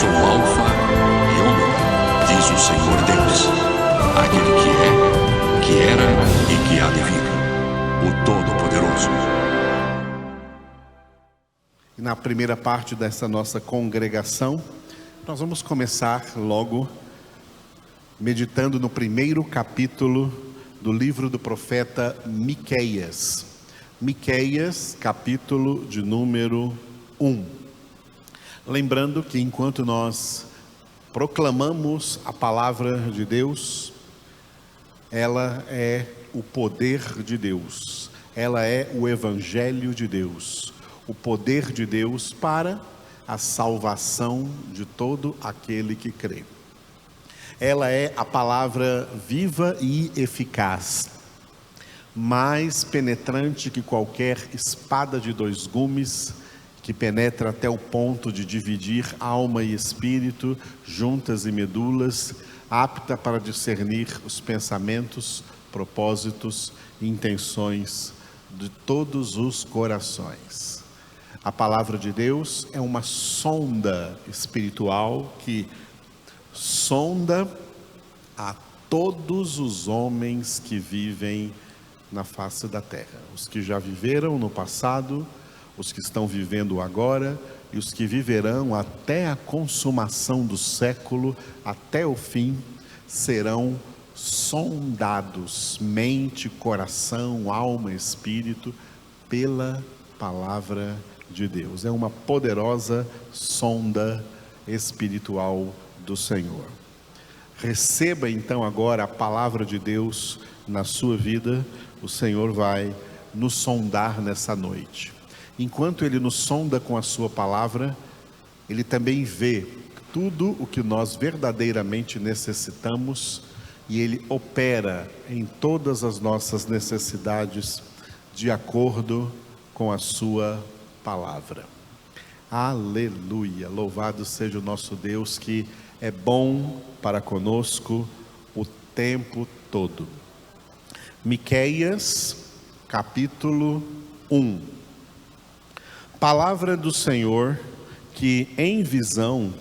sou o Alfa e Ômega, diz o Senhor Deus, aquele que era e que há de vir, o Todo-Poderoso. E na primeira parte dessa nossa congregação, nós vamos começar logo meditando no primeiro capítulo do livro do profeta Miqueias. Miqueias, capítulo de número 1. Lembrando que enquanto nós proclamamos a palavra de Deus, ela é o poder de Deus, ela é o evangelho de Deus, o poder de Deus para a salvação de todo aquele que crê. Ela é a palavra viva e eficaz, mais penetrante que qualquer espada de dois gumes, que penetra até o ponto de dividir alma e espírito, juntas e medulas, apta para discernir os pensamentos, propósitos e intenções de todos os corações. A palavra de Deus é uma sonda espiritual que sonda a todos os homens que vivem na face da terra. Os que já viveram no passado, os que estão vivendo agora e os que viverão até a consumação do século, até o fim, serão sondados, mente, coração, alma, espírito, pela palavra de Deus. É uma poderosa sonda espiritual do Senhor. Receba então agora a palavra de Deus na sua vida. O Senhor vai nos sondar nessa noite. Enquanto Ele nos sonda com a sua palavra, Ele também vê tudo o que nós verdadeiramente necessitamos e Ele opera em todas as nossas necessidades de acordo com a sua palavra. Aleluia! Louvado seja o nosso Deus, que é bom para conosco o tempo todo. Miqueias, capítulo 1. Palavra do Senhor que em visão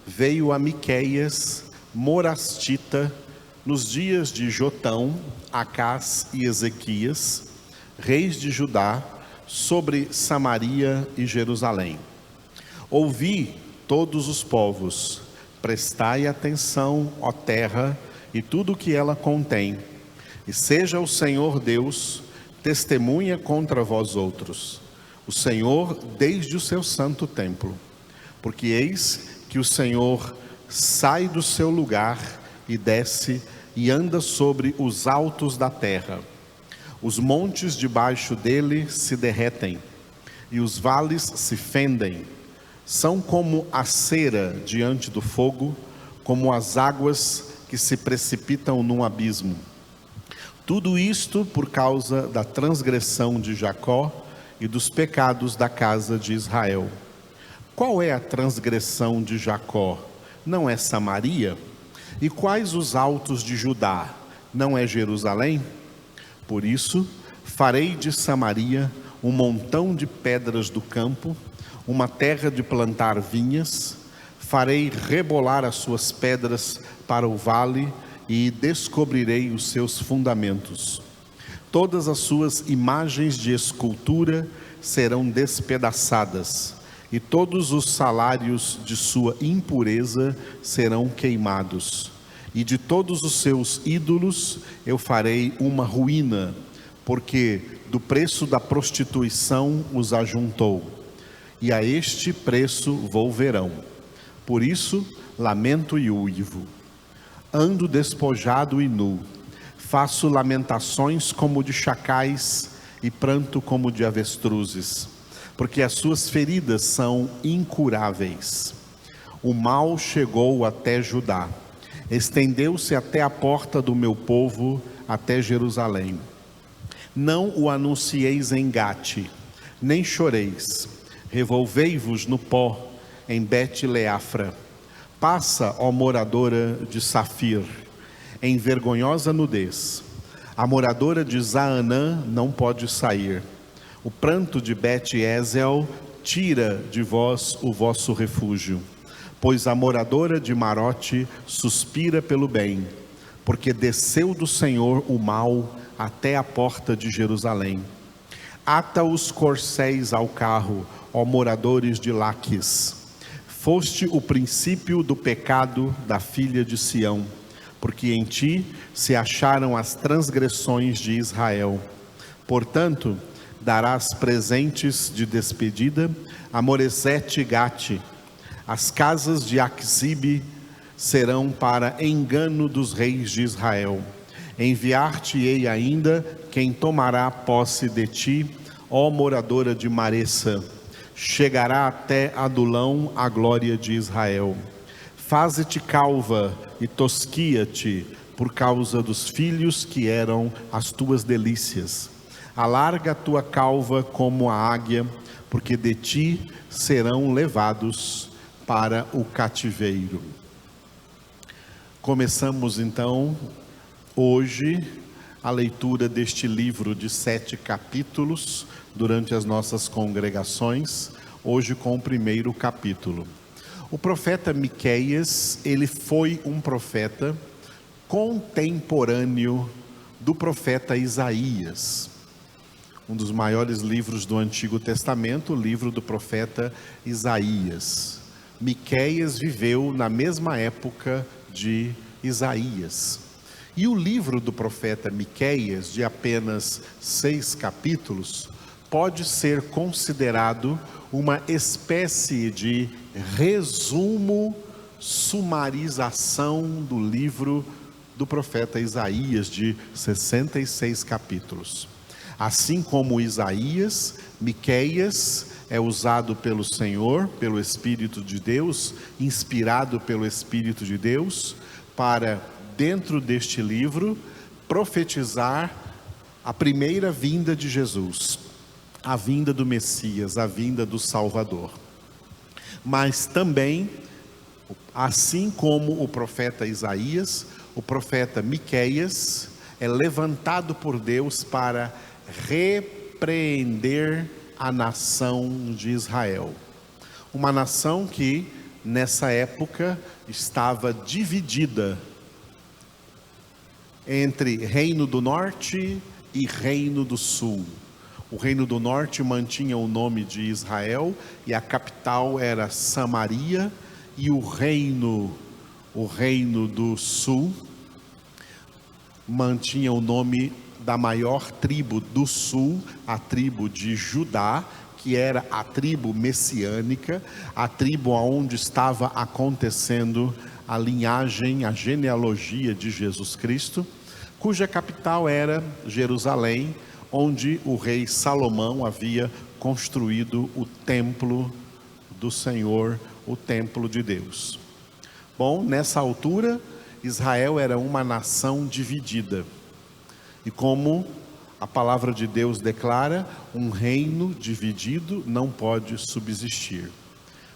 veio a Miqueias, morastita, nos dias de Jotão, Acás e Ezequias, reis de Judá, sobre Samaria e Jerusalém. Ouvi todos os povos, prestai atenção, ó terra, e tudo o que ela contém, e seja o Senhor Deus testemunha contra vós outros, o Senhor desde o seu santo templo, porque eis que o Senhor sai do seu lugar e desce e anda sobre os altos da terra. Os montes debaixo dele se derretem e os vales se fendem. São como a cera diante do fogo, como as águas que se precipitam num abismo. Tudo isto por causa da transgressão de Jacó e dos pecados da casa de Israel. Qual é a transgressão de Jacó? Não é Samaria? E quais os altos de Judá? Não é Jerusalém? Por isso, farei de Samaria um montão de pedras do campo, uma terra de plantar vinhas, farei rebolar as suas pedras para o vale e descobrirei os seus fundamentos. Todas as suas imagens de escultura serão despedaçadas, e todos os salários de sua impureza serão queimados. E de todos os seus ídolos eu farei uma ruína, porque do preço da prostituição os ajuntou, e a este preço volverão. Por isso lamento e uivo. Ando despojado e nu, faço lamentações como de chacais e pranto como de avestruzes, porque as suas feridas são incuráveis. O mal chegou até Judá, estendeu-se até a porta do meu povo, até Jerusalém. Não o anuncieis em Gate, nem choreis, revolvei-vos no pó, em Bet-Leafra. Passa, ó moradora de Safir, em vergonhosa nudez. A moradora de Zaanã não pode sair. O pranto de Bet-Ezel tira de vós o vosso refúgio. pois a moradora de Marote suspira pelo bem, porque desceu do Senhor o mal até a porta de Jerusalém. Ata os corcéis ao carro, ó moradores de Laques. Foste o princípio do pecado da filha de Sião, porque em ti se acharam as transgressões de Israel. Portanto, darás presentes de despedida a Moresete e Gate. As casas de Axibe serão para engano dos reis de Israel. Enviar-te-ei ainda quem tomará posse de ti, ó moradora de Maressa. Chegará até Adulão a glória de Israel. Faze-te calva e tosquia-te por causa dos filhos que eram as tuas delícias. Alarga a tua calva como a águia, porque de ti serão levados para o cativeiro. Começamos então hoje a leitura deste livro de 7 capítulos durante as nossas congregações, hoje com o primeiro capítulo. O profeta Miqueias, ele foi um profeta contemporâneo do profeta Isaías. Um dos maiores livros do Antigo Testamento, o livro do profeta Isaías. Miqueias viveu na mesma época de Isaías. E o livro do profeta Miqueias, de apenas 6 capítulos, pode ser considerado uma espécie de resumo, sumarização do livro do profeta Isaías, de 66 capítulos. Assim como Isaías, Miqueias é usado pelo Senhor, pelo Espírito de Deus, inspirado pelo Espírito de Deus, para, dentro deste livro, profetizar a primeira vinda de Jesus, a vinda do Messias, a vinda do Salvador. Mas também, assim como o profeta Isaías, o profeta Miqueias é levantado por Deus para repreender a nação de Israel. Uma nação que, nessa época, estava dividida entre Reino do Norte e Reino do Sul. O Reino do Norte mantinha o nome de Israel e a capital era Samaria, e o Reino do Sul mantinha o nome da maior tribo do sul, a tribo de Judá, que era a tribo messiânica, a tribo onde estava acontecendo a linhagem, a genealogia de Jesus Cristo, cuja capital era Jerusalém, onde o rei Salomão havia construído o templo do Senhor, o templo de Deus. Bom, nessa altura, Israel era uma nação dividida. E como a palavra de Deus declara, um reino dividido não pode subsistir.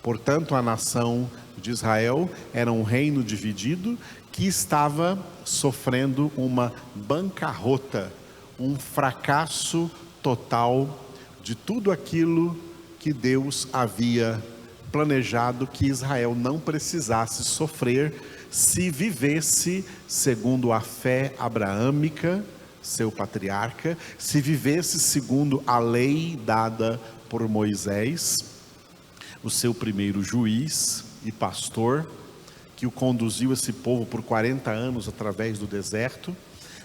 Portanto, a nação de Israel era um reino dividido que estava sofrendo uma bancarrota, um fracasso total de tudo aquilo que Deus havia planejado que Israel não precisasse sofrer se vivesse segundo a fé abraâmica, seu patriarca, se vivesse segundo a lei dada por Moisés, o seu primeiro juiz e pastor, que o conduziu esse povo por 40 anos através do deserto.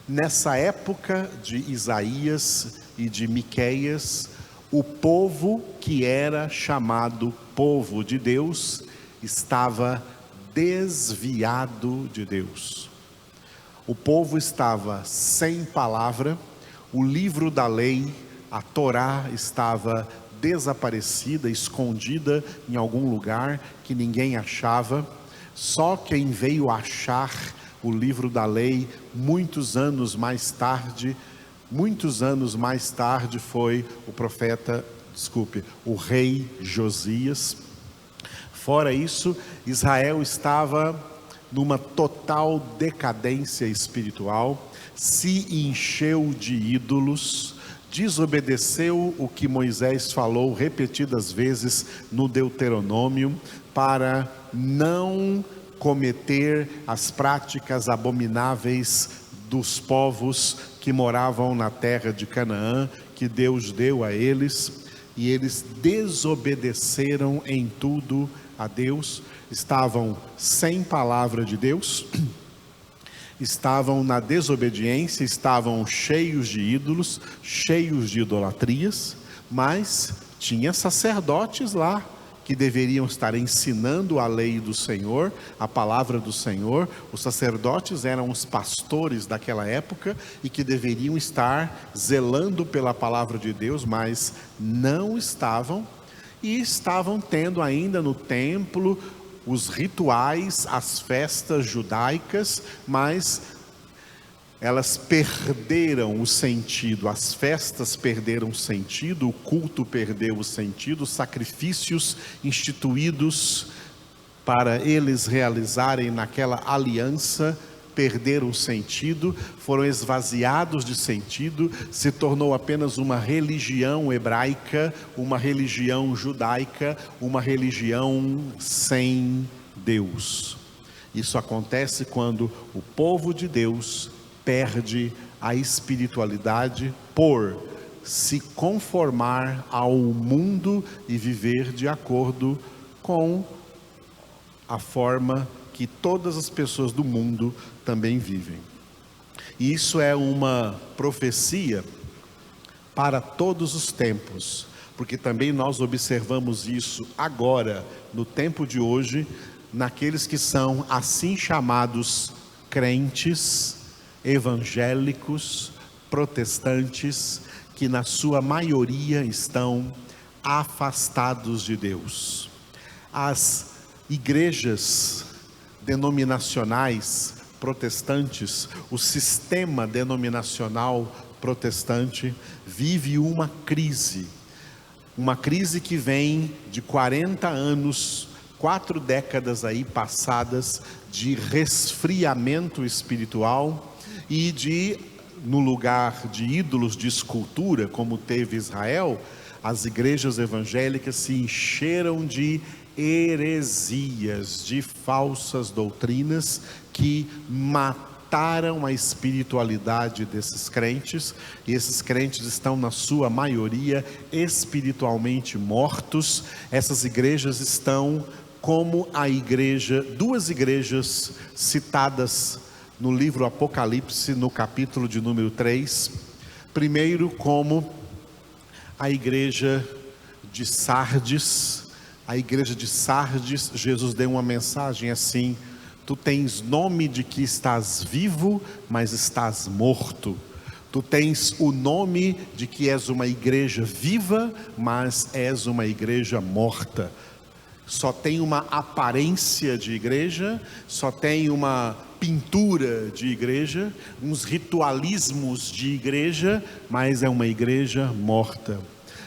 Nessa época de Isaías e de Miqueias, o povo que era chamado povo de Deus estava desviado de Deus. O povo estava sem palavra, o livro da lei, a Torá, estava desaparecida, escondida em algum lugar que ninguém achava. Só quem veio achar o livro da lei muitos anos mais tarde foi o rei Josias. Fora isso, Israel estava numa total decadência espiritual, se encheu de ídolos, desobedeceu o que Moisés falou repetidas vezes no Deuteronômio, para não cometer as práticas abomináveis dos povos que moravam na terra de Canaã, que Deus deu a eles, e eles desobedeceram em tudo a Deus, estavam sem palavra de Deus, estavam na desobediência, estavam cheios de ídolos, cheios de idolatrias, mas tinha sacerdotes lá que deveriam estar ensinando a lei do Senhor, a palavra do Senhor. Os sacerdotes eram os pastores daquela época e que deveriam estar zelando pela palavra de Deus, mas não estavam, e estavam tendo ainda no templo os rituais, as festas judaicas, mas elas perderam o sentido, as festas perderam o sentido, o culto perdeu o sentido, os sacrifícios instituídos para eles realizarem naquela aliança perderam o sentido, foram esvaziados de sentido, se tornou apenas uma religião hebraica, uma religião judaica, uma religião sem Deus. Isso acontece quando o povo de Deus perde a espiritualidade por se conformar ao mundo e viver de acordo com a forma que todas as pessoas do mundo também vivem. E isso é uma profecia para todos os tempos, porque também nós observamos isso agora, no tempo de hoje, naqueles que são assim chamados crentes, evangélicos, protestantes, que na sua maioria estão afastados de Deus. As igrejas denominacionais protestantes, o sistema denominacional protestante vive uma crise que vem de 40 anos, 4 décadas aí passadas de resfriamento espiritual e de, no lugar de ídolos de escultura, como teve Israel, as igrejas evangélicas se encheram de heresias, de falsas doutrinas que mataram a espiritualidade desses crentes, e esses crentes estão na sua maioria espiritualmente mortos. Essas igrejas estão como a igreja, 2 igrejas citadas no livro Apocalipse, no capítulo de número 3. Primeiro, como a igreja de Sardes. A igreja de Sardes, Jesus deu uma mensagem assim: tu tens nome de que estás vivo, mas estás morto. Tu tens o nome de que és uma igreja viva, mas és uma igreja morta. Só tem uma aparência de igreja, só tem uma pintura de igreja, uns ritualismos de igreja, mas é uma igreja morta.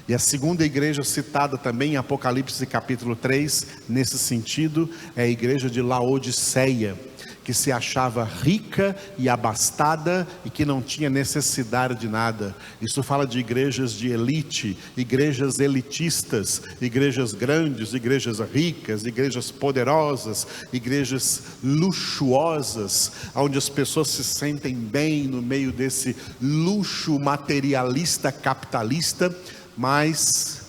E a segunda igreja citada também em Apocalipse capítulo 3, nesse sentido, é a igreja de Laodiceia, que se achava rica e abastada e que não tinha necessidade de nada. Isso fala de igrejas de elite, igrejas elitistas, igrejas grandes, igrejas ricas, igrejas poderosas, igrejas luxuosas, onde as pessoas se sentem bem no meio desse luxo materialista, capitalista, mas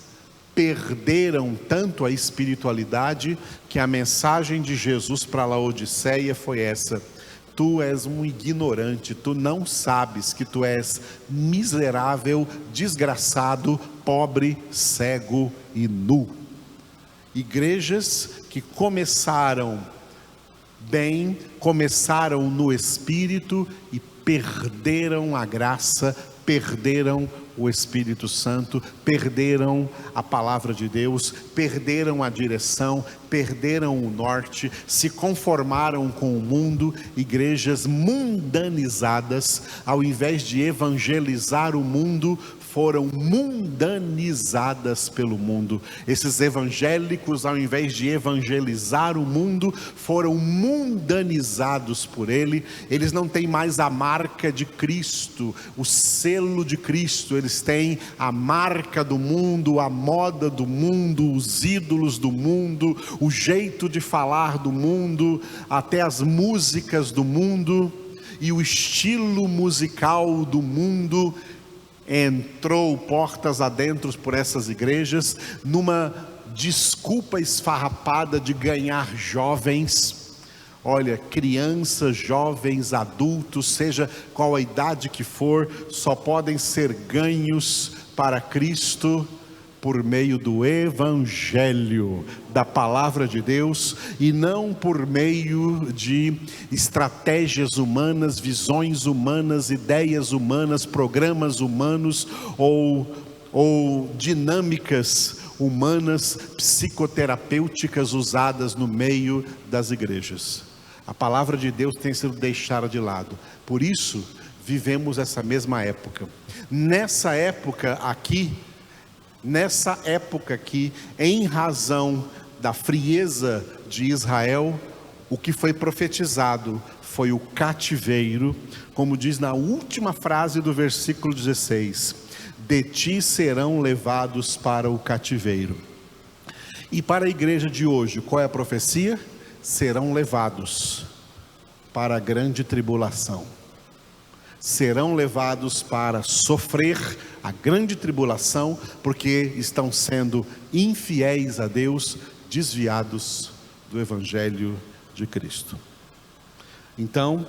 perderam tanto a espiritualidade que a mensagem de Jesus para Laodiceia foi essa: tu és um ignorante, tu não sabes que tu és miserável, desgraçado, pobre, cego e nu. Igrejas que começaram bem, começaram no Espírito e perderam a graça, perderam o Espírito Santo, perderam a palavra de Deus, perderam a direção, perderam o norte, se conformaram com o mundo. Igrejas mundanizadas, ao invés de evangelizar o mundo, foram mundanizadas pelo mundo. Esses evangélicos, ao invés de evangelizar o mundo, foram mundanizados por ele. Eles não têm mais a marca de Cristo, o selo de Cristo. Eles têm a marca do mundo, a moda do mundo, os ídolos do mundo, o jeito de falar do mundo, até as músicas do mundo e o estilo musical do mundo. Entrou portas adentro por essas igrejas, numa desculpa esfarrapada de ganhar jovens. Olha, crianças, jovens, adultos, seja qual a idade que for, só podem ser ganhos para Cristo por meio do Evangelho, da Palavra de Deus, e não por meio de estratégias humanas, visões humanas, ideias humanas, programas humanos ou dinâmicas humanas, psicoterapêuticas usadas no meio das igrejas. A Palavra de Deus tem sido deixada de lado. Por isso, vivemos essa mesma época. Nessa época aqui, em razão da frieza de Israel, o que foi profetizado foi o cativeiro, como diz na última frase do versículo 16: de ti serão levados para o cativeiro. E para a igreja de hoje, qual é a profecia? Serão levados para a grande tribulação. Serão levados para sofrer a grande tribulação, porque estão sendo infiéis a Deus, desviados do Evangelho de Cristo. Então,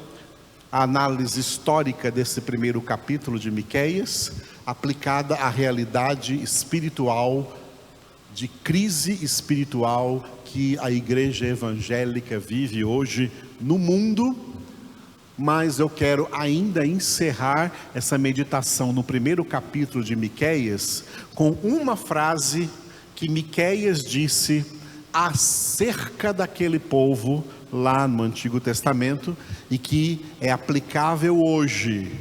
a análise histórica desse primeiro capítulo de Miqueias, aplicada à realidade espiritual, de crise espiritual que a igreja evangélica vive hoje no mundo. Mas eu quero ainda encerrar essa meditação no primeiro capítulo de Miqueias com uma frase que Miqueias disse acerca daquele povo lá no Antigo Testamento e que é aplicável hoje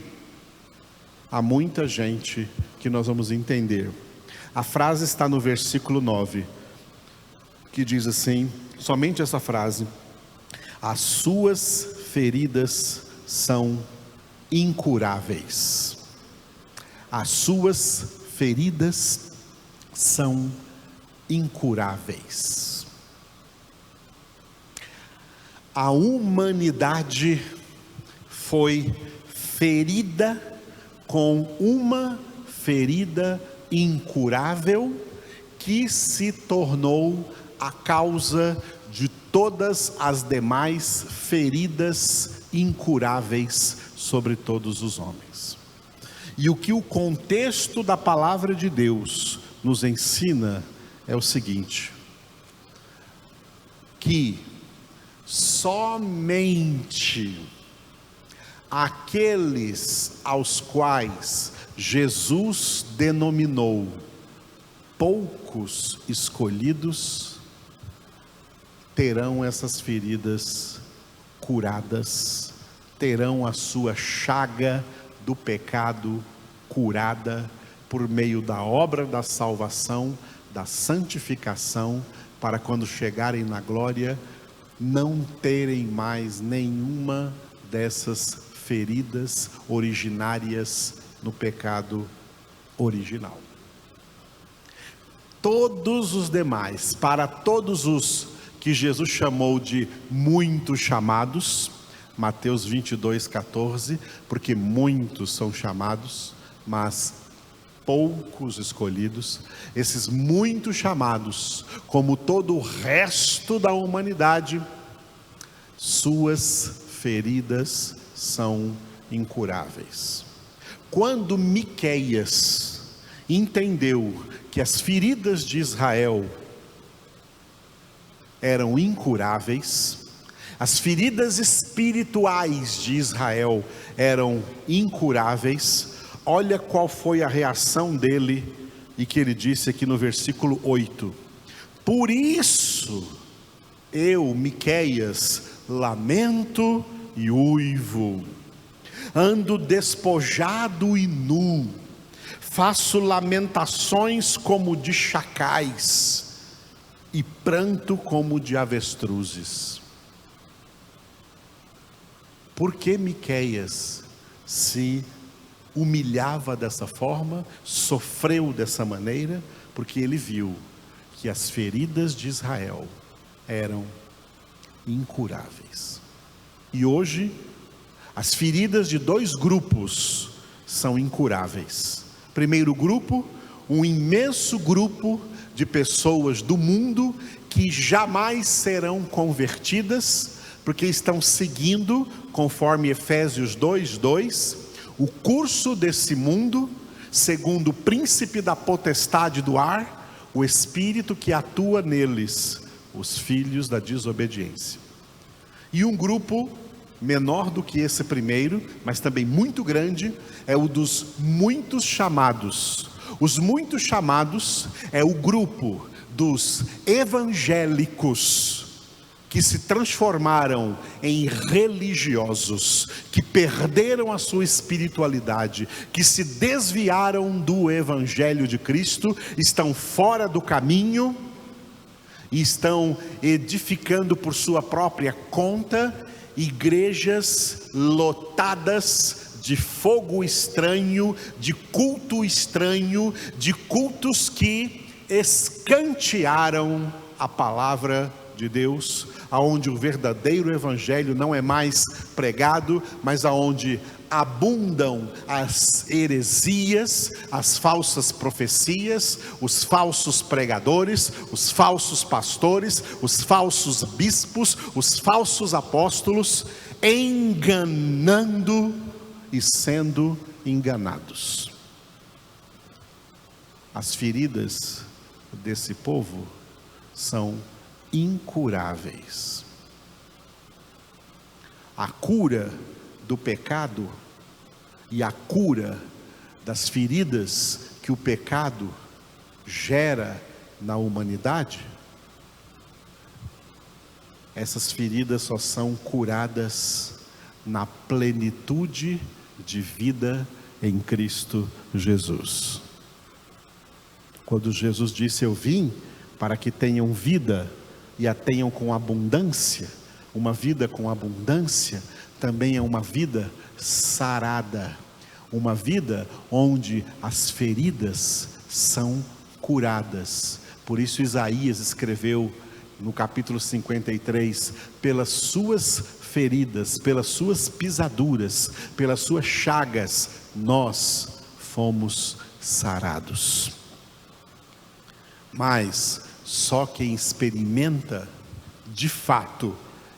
a muita gente, que nós vamos entender. A frase está no versículo 9, que diz assim, somente essa frase: as suas feridas são incuráveis. As suas feridas são incuráveis. A humanidade foi ferida com uma ferida incurável que se tornou a causa de todas as demais feridas incuráveis sobre todos os homens. E o que o contexto da palavra de Deus nos ensina é o seguinte: que somente aqueles aos quais Jesus denominou poucos escolhidos terão essas feridas curadas, terão a sua chaga do pecado curada por meio da obra da salvação, da santificação, para quando chegarem na glória não terem mais nenhuma dessas feridas originárias no pecado original. Todos os demais, para todos os que Jesus chamou de muitos chamados, Mateus 22:14, porque muitos são chamados, mas poucos escolhidos. Esses muitos chamados, como todo o resto da humanidade, suas feridas são incuráveis. Quando Miqueias entendeu que as feridas de Israel eram incuráveis, as feridas espirituais de Israel eram incuráveis, olha qual foi a reação dele, e que ele disse aqui no versículo 8: por isso eu, Miqueias, lamento e uivo, ando despojado e nu, Faço lamentações como de chacais e pranto como de avestruzes. Por que Miqueias se humilhava dessa forma, sofreu dessa maneira? Porque ele viu que as feridas de Israel eram incuráveis. E hoje, as feridas de dois grupos são incuráveis. Primeiro grupo, um imenso grupo de pessoas do mundo que jamais serão convertidas, porque estão seguindo, conforme Efésios 2:2, o curso desse mundo, segundo o príncipe da potestade do ar, o espírito que atua neles, os filhos da desobediência. E um grupo menor do que esse primeiro, mas também muito grande, é o dos muitos chamados. Os muitos chamados é o grupo dos evangélicos que se transformaram em religiosos, que perderam a sua espiritualidade, que se desviaram do evangelho de Cristo, estão fora do caminho e estão edificando por sua própria conta igrejas lotadas de fogo estranho, de culto estranho, de cultos que escantearam a palavra de Deus, aonde o verdadeiro evangelho não é mais pregado, mas aonde abundam as heresias, as falsas profecias, os falsos pregadores, os falsos pastores, os falsos bispos, os falsos apóstolos, enganando e sendo enganados. As feridas desse povo são incuráveis. A cura do pecado e a cura das feridas que o pecado gera na humanidade, essas feridas só são curadas na plenitude de vida em Cristo Jesus. Quando Jesus disse: eu vim para que tenham vida e a tenham com abundância, uma vida com abundância também é uma vida sarada, uma vida onde as feridas são curadas. Por isso Isaías escreveu no capítulo 53, pelas suas feridas, pelas suas pisaduras, pelas suas chagas, nós fomos sarados. Mas só quem experimenta de fato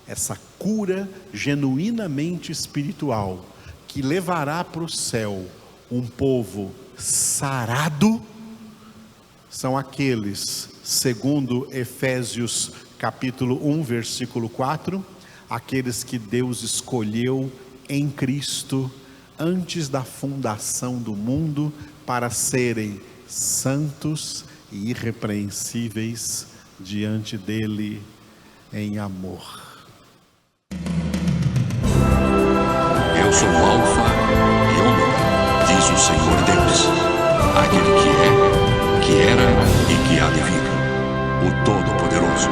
essa cura genuinamente espiritual, que levará para o céu um povo sarado, são aqueles, segundo Efésios capítulo 1, versículo 4, aqueles que Deus escolheu em Cristo antes da fundação do mundo para serem santos e irrepreensíveis diante dele em amor. Eu sou o Alfa e Ômega, diz o Senhor Deus, aquele que é, que era e que há de vir, o Todo-Poderoso.